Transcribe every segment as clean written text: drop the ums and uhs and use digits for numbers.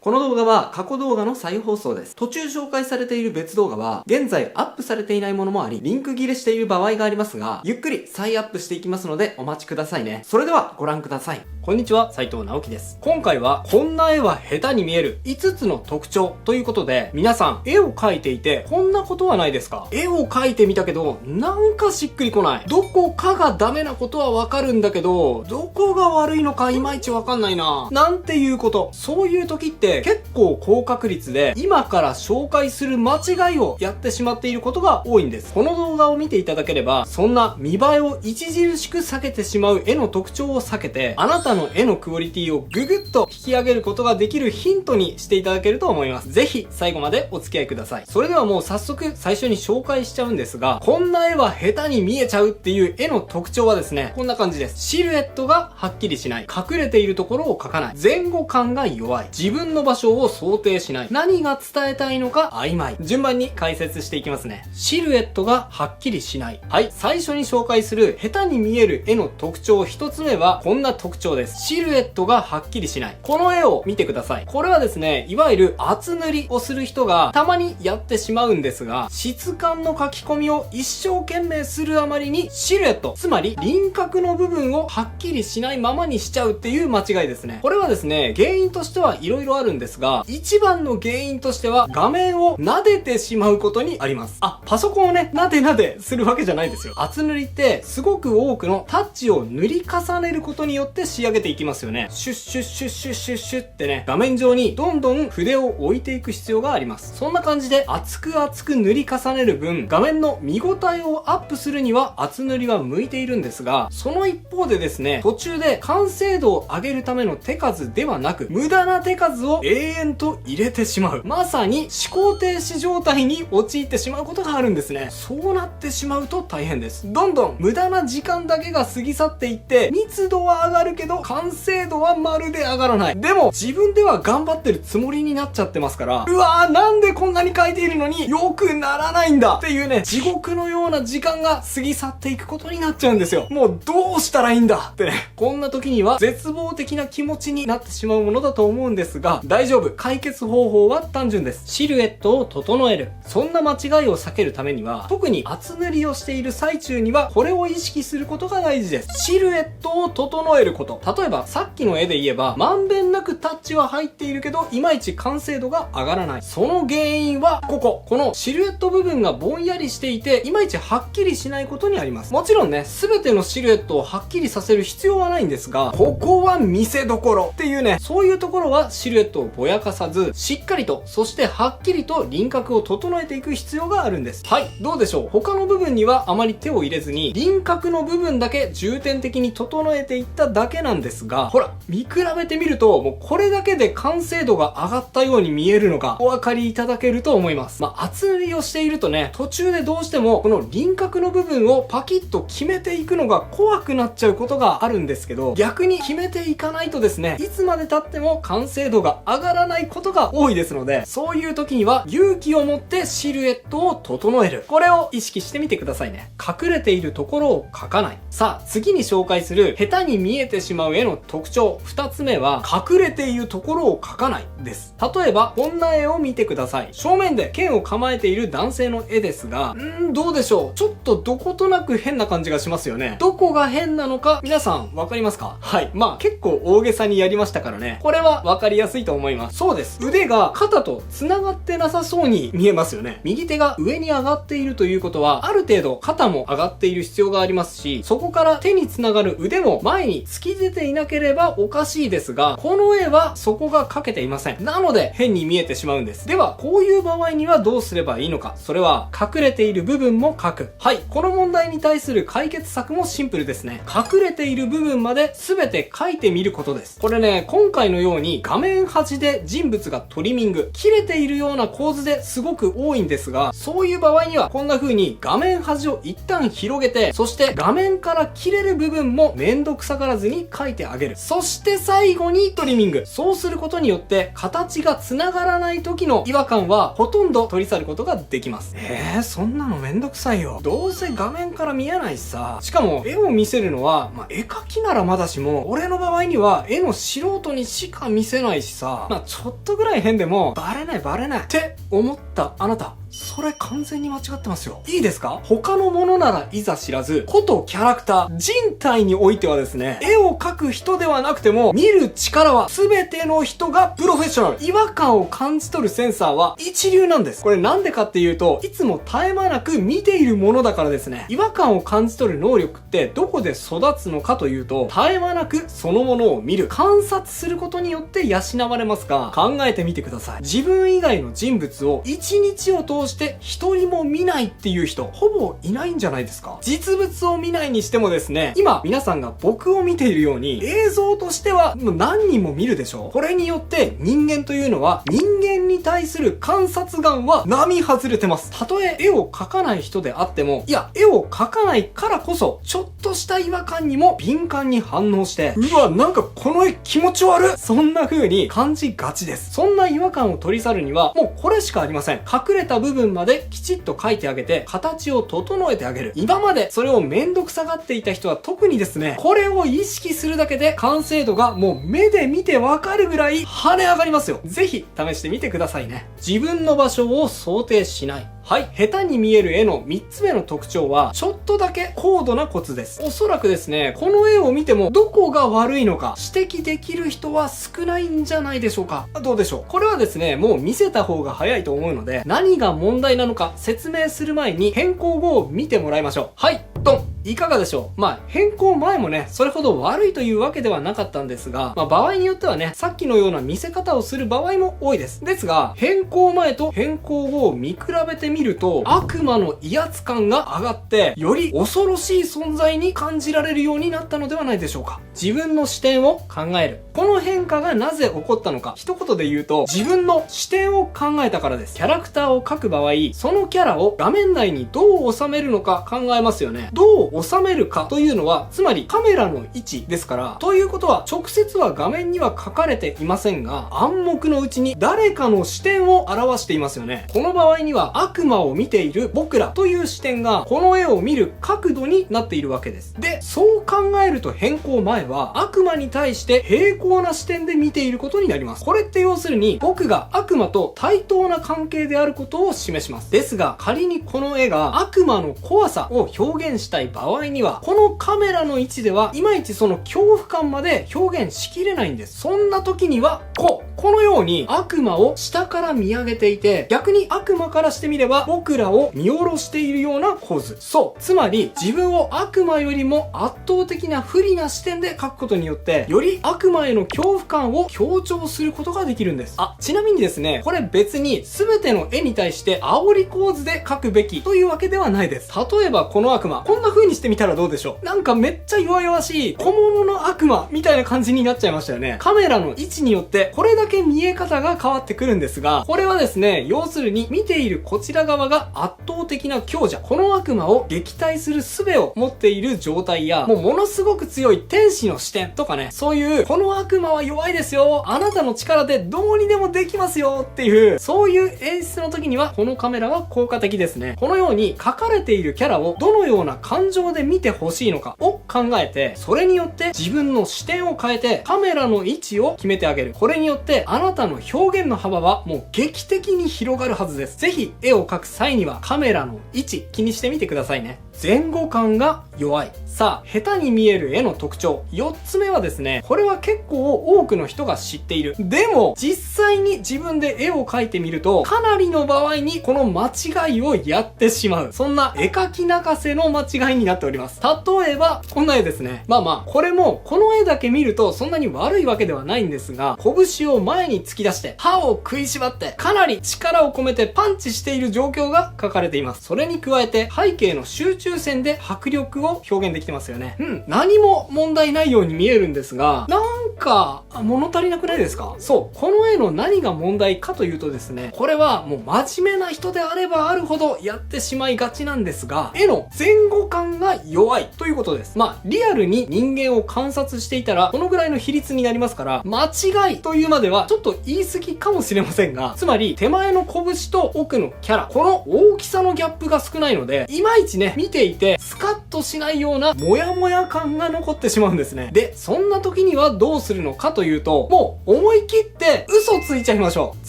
この動画は過去動画の再放送です。途中紹介されている別動画は現在アップされていないものもあり、リンク切れしている場合がありますが、ゆっくり再アップしていきますのでお待ちくださいね。それではご覧ください。こんにちは、斉藤直樹です。今回はこんな絵は下手に見える5つの特徴ということで、皆さん絵を描いていてこんなことはないですか？絵を描いてみたけどなんかしっくりこない。どこかがダメなことはわかるんだけど、どこが悪いのかいまいちわかんないな。なんていうこと。そういう時って結構高確率で今から紹介する間違いをやってしまっていることが多いんです。この動画を見ていただければ、そんな見栄えを著しく下げてしまう絵の特徴を避けて、あなたの絵のクオリティをぐぐっと引き上げることができるヒントにしていただけると思います。ぜひ最後までお付き合いください。それではもう早速最初に紹介しちゃうんですが、こんな絵は下手に見えちゃうっていう絵の特徴はですね、こんな感じです。シルエットがはっきりしない。隠れているところを描かない。前後感が弱い。自分の場所を想定しない。何が伝えたいのか曖昧。順番に解説していきますね。シルエットがはっきりしない。はい、最初に紹介する下手に見える絵の特徴一つ目はこんな特徴です。シルエットがはっきりしない。この絵を見てください。これはですね、いわゆる厚塗りをする人がたまにやってしまうんですが、質感の書き込みを一生懸命するあまりにシルエット、つまり輪郭の部分をはっきりしないままにしちゃうっていう間違いですね。これはですね、原因としては色々あるんですが、一番の原因としては画面を撫でてしまうことにあります。パソコンをね、撫で撫でするわけじゃないですよ。厚塗りってすごく多くのタッチを塗り重ねることによって仕上げていきますよね。シュッシュッシュッシュッシュッシュッってね、画面上にどんどん筆を置いていく必要があります。そんな感じで厚く厚く塗り重ねる分、画面の見応えをアップするには厚塗りは向いているんですが、その一方でですね、途中で完成度を上げるための手数ではなく、無駄な手数を永遠と入れてしまう。まさに思考停止状態に陥ってしまうことがあるんですね。そうなってしまうと大変です。どんどん無駄な時間だけが過ぎ去っていって、密度は上がるけど完成度はまるで上がらない。でも自分では頑張ってるつもりになっちゃってますから、うわー、なんでこんなに描いているのに良くならないんだっていうね、地獄のような時間が過ぎ去っていくことになっちゃうんですよ。もうどうしたらいいんだってね、こんな時には絶望的な気持ちになってしまうものだと思うんですが、大丈夫。解決方法は単純です。シルエットを整える。そんな間違いを避けるためには、特に厚塗りをしている最中にはこれを意識することが大事です。シルエットを整えること。例えばさっきの絵で言えば、まんべんなくタッチは入っているけどいまいち完成度が上がらない。その原因はこのシルエット部分がぼんやりしていていまいちはっきりしないことにあります。もちろんね、全てのシルエットをはっきりさせる必要はないんですが、ここは見せどころっていうね、そういうところはシルエットをぼやかさず、しっかりと、そしてはっきりと輪郭を整えていく必要があるんです。はい、どうでしょう。他の部分にはあまり手を入れずに、輪郭の部分だけ重点的に整えていっただけなんですが、ほら、見比べてみると、もうこれだけで完成度が上がったように見えるのがお分かりいただけると思います。厚塗りをしているとね、途中でどうしてもこの輪郭の部分をパキッと決めていくのが怖くなっちゃうことがあるんですけど、逆に決めていかないとですね、いつまで経っても完成度が上がらないことが多いですので、そういう時には勇気を持ってシルエットを整える。これを意識してみてくださいね。隠れているところを描かない。さあ、次に紹介する下手に見えてしまう絵の特徴2つ目は、隠れているところを描かないです。例えばこんな絵を見てください。正面で剣を構えている男性の絵ですが、どうでしょう。ちょっとどことなく変な感じがしますよね。どこが変なのか皆さんわかりますか？はい、結構大げさにやりましたからね、これはわかりやすいと思います。そうです。腕が肩と繋がってなさそうに見えますよね。右手が上に上がっているということは、ある程度肩も上がっている必要がありますし、そこから手に繋がる腕も前に突き出ていなければおかしいですが、この絵はそこが描けていません。なので変に見えてしまうんです。ではこういう場合にはどうすればいいのか。それは隠れている部分も描く。はい、この問題に対する解決策もシンプルですね。隠れている部分まで全て描いてみることです。これね、今回のように画面端で人物がトリミング、切れているような構図ですごく多いんですが、そういう場合にはこんな風に画面端を一旦広げて、そして画面から切れる部分もめんどくさがらずに描いてあげる。そして最後にトリミング。そうすることによって形が繋がらない時の違和感はほとんど取り去ることができます。そんなのめんどくさいよ。どうせ画面から見えないしさ。しかも絵を見せるのは、絵描きならまだしも、俺の場合には絵の素人にしか見せないしさ。が、ちょっとぐらい変でも、バレないって思ったあなた、それ完全に間違ってますよ。いいですか？他のものならいざ知らず、ことキャラクター、人体においてはですね、絵を描く人ではなくても、見る力は全ての人がプロフェッショナル。違和感を感じ取るセンサーは一流なんです。これなんでかっていうと、いつも絶え間なく見ているものだからですね。違和感を感じ取る能力ってどこで育つのかというと、絶え間なくそのものを見る、観察することによって養われますが、考えてみてください。自分以外の人物を一日を通して一人も見ないっていう人、ほぼいないんじゃないですか？実物を見ないにしてもですね、今皆さんが僕を見ているように、映像としてはもう何人も見るでしょ？これによって人間というのは、人間に対する観察眼は並外れてます。たとえ絵を描かない人であっても、いや、絵を描かないからこそ、ちょっとした違和感にも敏感に反応して、うわ、なんかこの絵気持ち悪い、そんな風に感じがちです。そんな違和感を取り去るには、もうこれしかありません。隠れた部分まできちっと描いてあげて、形を整えてあげる。今までそれをめんどくさがっていた人は特にですね、これを意識するだけで完成度がもう目で見てわかるぐらい跳ね上がりますよ。ぜひ試してみてくださいね。自分の場所を想定しない。はい。下手に見える絵の3つ目の特徴は、ちょっとだけ高度なコツです。おそらくですね、この絵を見てもどこが悪いのか指摘できる人は少ないんじゃないでしょうか。どうでしょう。これはですね、もう見せた方が早いと思うので、何が問題なのか説明する前に変更後を見てもらいましょう。はい、ドン。いかがでしょう。変更前もね、それほど悪いというわけではなかったんですが、場合によってはね、さっきのような見せ方をする場合も多いです。ですが、変更前と変更後を見比べてみると、悪魔の威圧感が上がって、より恐ろしい存在に感じられるようになったのではないでしょうか。自分の視点を考える。この変化がなぜ起こったのか、一言で言うと、自分の視点を考えたからです。キャラクターを描く場合、そのキャラを画面内にどう収めるのか考えますよね。どう収めるかというのは、つまりカメラの位置ですから、ということは直接は画面には書かれていませんが、暗黙のうちに誰かの視点を表していますよね。この場合には悪魔を見ている僕らという視点がこの絵を見る角度になっているわけです。で、そう考えると変更前は悪魔に対して平行な視点で見ていることになります。これって要するに僕が悪魔と対等な関係であることを示します。ですが仮にこの絵が悪魔の怖さを表現したい場合には、このカメラの位置ではいまいちその恐怖感まで表現しきれないんです。そんな時にはこのように悪魔を下から見上げていて、逆に悪魔からしてみれば僕らを見下ろしているような構図。そう。つまり自分を悪魔よりも圧倒的な不利な視点で描くことによって、より悪魔への恐怖感を強調することができるんです。ちなみにですね、これ別に全ての絵に対して煽り構図で描くべきというわけではないです。例えばこの悪魔、こんな風にしてみたらどうでしょう。なんかめっちゃ弱々しい小物の悪魔みたいな感じになっちゃいましたよね。カメラの位置によってこれだけ見え方が変わってくるんですが、これはですね、要するに見ているこちら側が圧倒的な強者、この悪魔を撃退する術を持っている状態や、ものすごく強い天使の視点とかね、そういうこの悪魔は弱いですよ、あなたの力でどうにでもできますよっていう、そういう演出の時にはこのカメラは効果的ですね。このように描かれているキャラをどのような感情で見てほしいのかを考えて、それによって自分の視点を変えてカメラの位置を決めてあげる。これによってあなたの表現の幅はもう劇的に広がるはずです。ぜひ絵を描く際にはカメラの位置気にしてみてくださいね。前後感が弱い。さあ、下手に見える絵の特徴4つ目はですね、これは結構多くの人が知っている。でも実際に自分で絵を描いてみると、かなりの場合にこの間違いをやってしまう、そんな絵描き泣かせの間違いになっております。例えばこんな絵ですね。これもこの絵だけ見るとそんなに悪いわけではないんですが、拳を前に突き出して歯を食いしばってかなり力を込めてパンチしている状況が書かれています。それに加えて背景の集中線で迫力を表現できてますよね。何も問題ないように見えるんですが、なんか物足りなくないですか？そう、この絵の何が問題かというとですね、これはもう真面目な人であればあるほどやってしまいがちなんですが、絵の前後感が弱いということです。リアルに人間を観察していたらこのぐらいの比率になりますから、間違いというまではちょっと言い過ぎかもしれませんが、つまり手前の拳と奥のキャラ、この大きさのギャップが少ないので、いまいちね、見ていてスカッとしないようなモヤモヤ感が残ってしまうんですね。で、そんな時にはどうするのかというと、もう思い切って嘘ついちゃいましょう。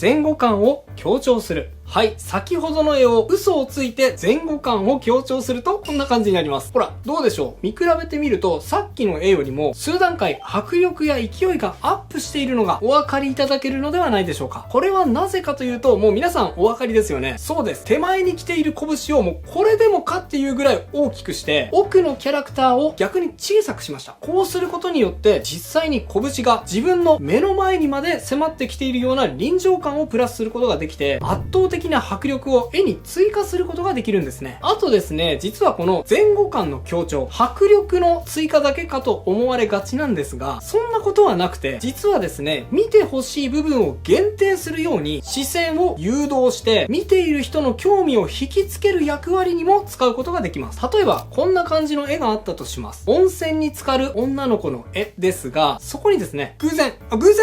前後感を強調する。はい。先ほどの絵を嘘をついて前後感を強調するとこんな感じになります。ほら、どうでしょう？見比べてみるとさっきの絵よりも数段階迫力や勢いがアップしているのがお分かりいただけるのではないでしょうか。これはなぜかというと、もう皆さんお分かりですよね。そうです。手前に来ている拳をもうこれでもかっていうぐらい大きくして、奥のキャラクターを逆に小さくしました。こうすることによって実際に拳が自分の目の前にまで迫ってきているような臨場感をプラスすることができて、圧倒的な迫力を絵に追加することができるんですね。あとですね、実はこの前後感の強調、迫力の追加だけかと思われがちなんですが、そんなことはなくて、実はですね、見てほしい部分を限定するように視線を誘導して見ている人の興味を引きつける役割にも使うことができます。例えばこんな感じの絵があったとします。温泉に浸かる女の子の絵ですが、そこにですね、偶然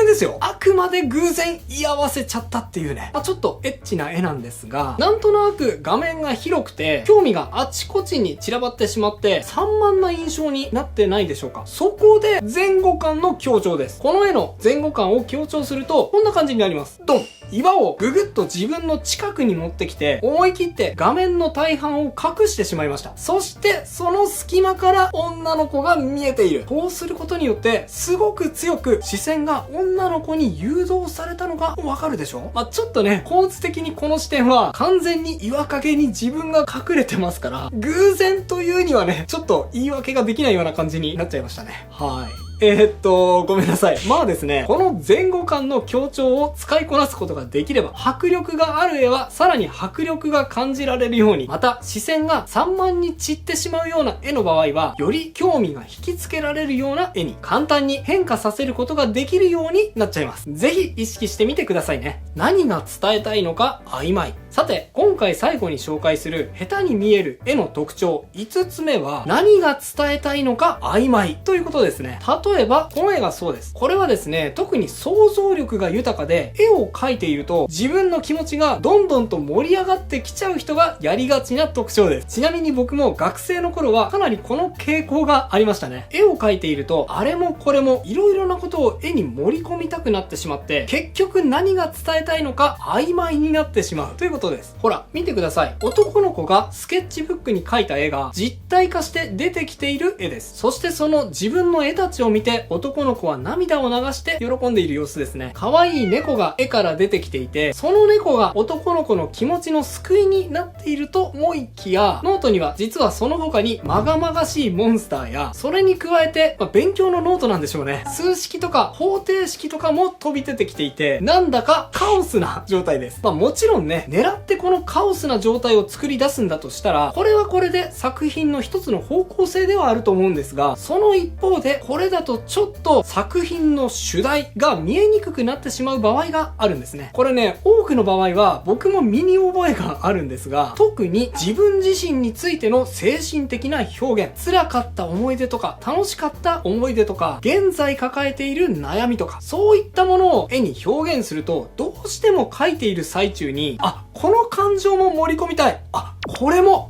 ですよ。あくまで偶然居合わせちゃったっていうね、ちょっとエッチな絵なんですが、なんとなく画面が広くて興味があちこちに散らばってしまって散漫な印象になってないでしょうか。そこで前後感の強調です。この絵の前後感を強調するとこんな感じになります。ドン。岩をぐぐっと自分の近くに持ってきて、思い切って画面の大半を隠してしまいました。そしてその隙間から女の子が見えている。こうすることによってすごく強く視線が女の子に誘導されたのがわかるでしょ。ちょっとね、構図的にこの視点は完全に岩陰に自分が隠れてますから、偶然というにはね、ちょっと言い訳ができないような感じになっちゃいましたね。はい。ごめんなさい。ですね、この前後感の強調を使いこなすことができれば、迫力がある絵はさらに迫力が感じられるように、また視線が散漫に散ってしまうような絵の場合は、より興味が引きつけられるような絵に簡単に変化させることができるようになっちゃいます。ぜひ意識してみてくださいね。何が伝えたいのか曖昧。さて、今回最後に紹介する下手に見える絵の特徴5つ目は、何が伝えたいのか曖昧ということですね。例えば、この絵がそうです。これはですね、特に想像力が豊かで、絵を描いていると自分の気持ちがどんどんと盛り上がってきちゃう人がやりがちな特徴です。ちなみに僕も学生の頃はかなりこの傾向がありましたね。絵を描いていると、あれもこれもいろいろなことを絵に盛り込みたくなってしまって、結局何が伝えたいのか曖昧になってしまうということです。ほら、見てください。男の子がスケッチブックに描いた絵が実体化して出てきている絵です。そしてその自分の絵たちを見て、男の子は涙を流して喜んでいる様子ですね。可愛い猫が絵から出てきていて、その猫が男の子の気持ちの救いになっていると思いきや、ノートには実はその他にまがまがしいモンスターや、それに加えて、勉強のノートなんでしょうね。数式とか方程式とかも飛び出てきていて、なんだかカオスな状態です。もちろんね、狙ってこのカオスな状態を作り出すんだとしたら、これはこれで作品の一つの方向性ではあると思うんですが、その一方でこれだとちょっと作品の主題が見えにくくなってしまう場合があるんですね。これね、多くの場合は僕も身に覚えがあるんですが、特に自分自身についての精神的な表現、辛かった思い出とか楽しかった思い出とか、現在抱えている悩みとか、そういったものを絵に表現すると、どうしても描いている最中に、この感情も盛り込みたい、これも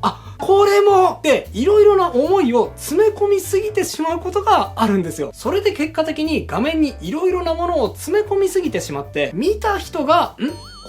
っていろいろな思いを詰め込みすぎてしまうことがあるんですよ。それで結果的に画面にいろいろなものを詰め込みすぎてしまって、見た人が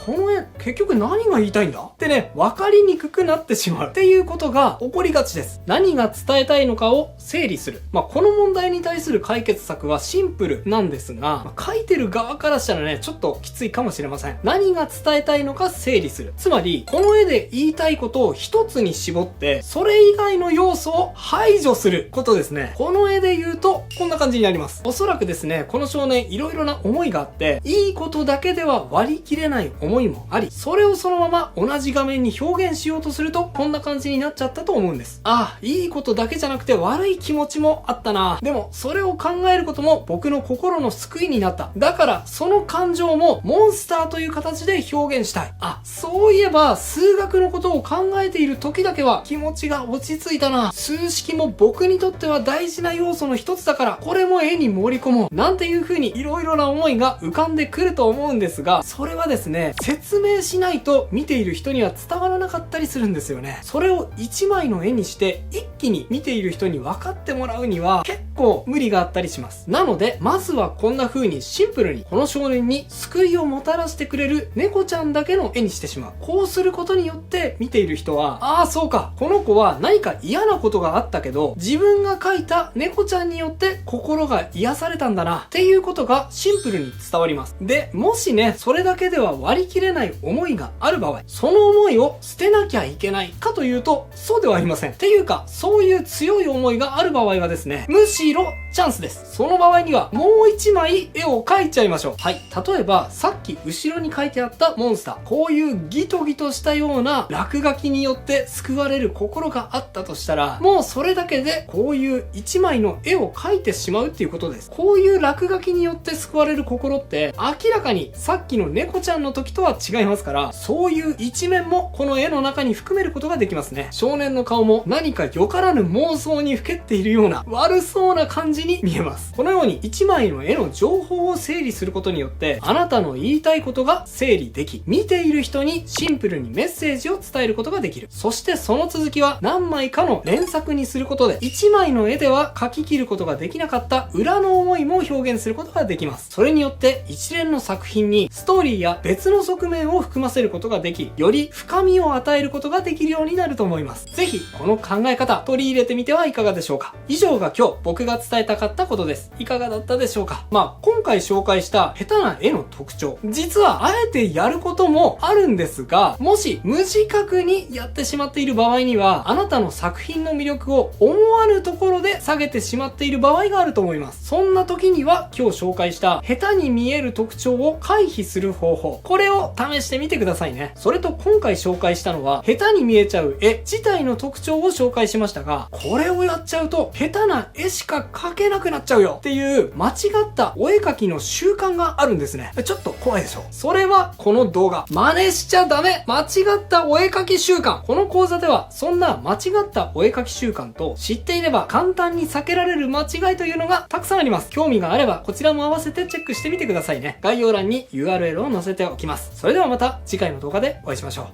この絵結局何が言いたいんだってね、分かりにくくなってしまうっていうことが起こりがちです。何が伝えたいのかを整理する。この問題に対する解決策はシンプルなんですが、書いてる側からしたらね、ちょっときついかもしれません。何が伝えたいのか整理する。つまり、この絵で言いたいことを一つに絞って、それ以外の要素を排除することですね。この絵で言うと、こんな感じになります。おそらくですね、この少年いろいろな思いがあって、いいことだけでは割り切れない思いもあり、それをそのまま同じ画面に表現しようとするとこんな感じになっちゃったと思うんです。いいことだけじゃなくて悪い気持ちもあったな。でもそれを考えることも僕の心の救いになった。だからその感情もモンスターという形で表現したい。そういえば数学のことを考えている時だけは気持ちが落ち着いたな。数式も僕にとっては大事な要素の一つだから、これも絵に盛り込もうなんていう風にいろいろな思いが浮かんでくると思うんですが、それはですね、説明似しないと見ている人には伝わらなかったりするんですよね。それを1枚の絵にして一気に見ている人に分かってもらうには結構無理があったりします。なのでまずはこんな風にシンプルにこの少年に救いをもたらしてくれる猫ちゃんだけの絵にしてしまう。こうすることによって見ている人は、ああそうか、この子は何か嫌なことがあったけど自分が描いた猫ちゃんによって心が癒されたんだなっていうことがシンプルに伝わります。で、もしね、それだけでは割り切れない思いがある場合、その思いを捨てなきゃいけないかというと、そうではありません。っていうか、そういう強い思いがある場合はですね、むしろチャンスです。その場合にはもう一枚絵を描いちゃいましょう。はい。例えば、さっき後ろに書いてあったモンスター。こういうギトギトしたような落書きによって救われる心があったとしたら、もうそれだけでこういう一枚の絵を描いてしまうっていうことです。こういう落書きによって救われる心って明らかにさっきの猫ちゃんの時とは違いますから、そういう一面もこの絵の中に含めることができますね。少年の顔も何かよからぬ妄想にふけっているような悪そうな感じに見えます。このように一枚の絵の情報を整理することによってあなたの言いたいことが整理でき、見ている人にシンプルにメッセージを伝えることができる。そしてその続きは何枚かの連作にすることで一枚の絵では描き切ることができなかった裏の思いも表現することができます。それによって一連の作品にストーリーや別の側面を含ませることができ、より深みを与えることができるようになると思います。ぜひこの考え方取り入れてみてはいかがでしょうか。以上が今日僕が伝えたかったことです。いかがだったでしょうか。今回紹介した下手な絵の特徴、実はあえてやることもあるんですが、もし無自覚にやってしまっている場合には、あなたの作品の魅力を思わぬところで下げてしまっている場合があると思います。そんな時には今日紹介した下手に見える特徴を回避する方法、これを試してみてくださいね。それと今回紹介したのは下手に見えちゃう絵自体の特徴を紹介しましたが、これをやっちゃうと下手な絵しか描けなくなっちゃうよっていう間違ったお絵描きの習慣があるんですね。ちょっと怖いでしょ。それはこの動画、真似しちゃダメ間違ったお絵描き習慣。この講座ではそんな間違ったお絵描き習慣と知っていれば簡単に避けられる間違いというのがたくさんあります。興味があればこちらも合わせてチェックしてみてくださいね。概要欄に URL を載せておきます。それではまた次回の動画でお会いしましょう。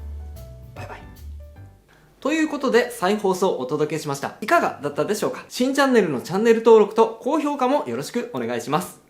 バイバイ。ということで再放送をお届けしました。いかがだったでしょうか。新チャンネルのチャンネル登録と高評価もよろしくお願いします。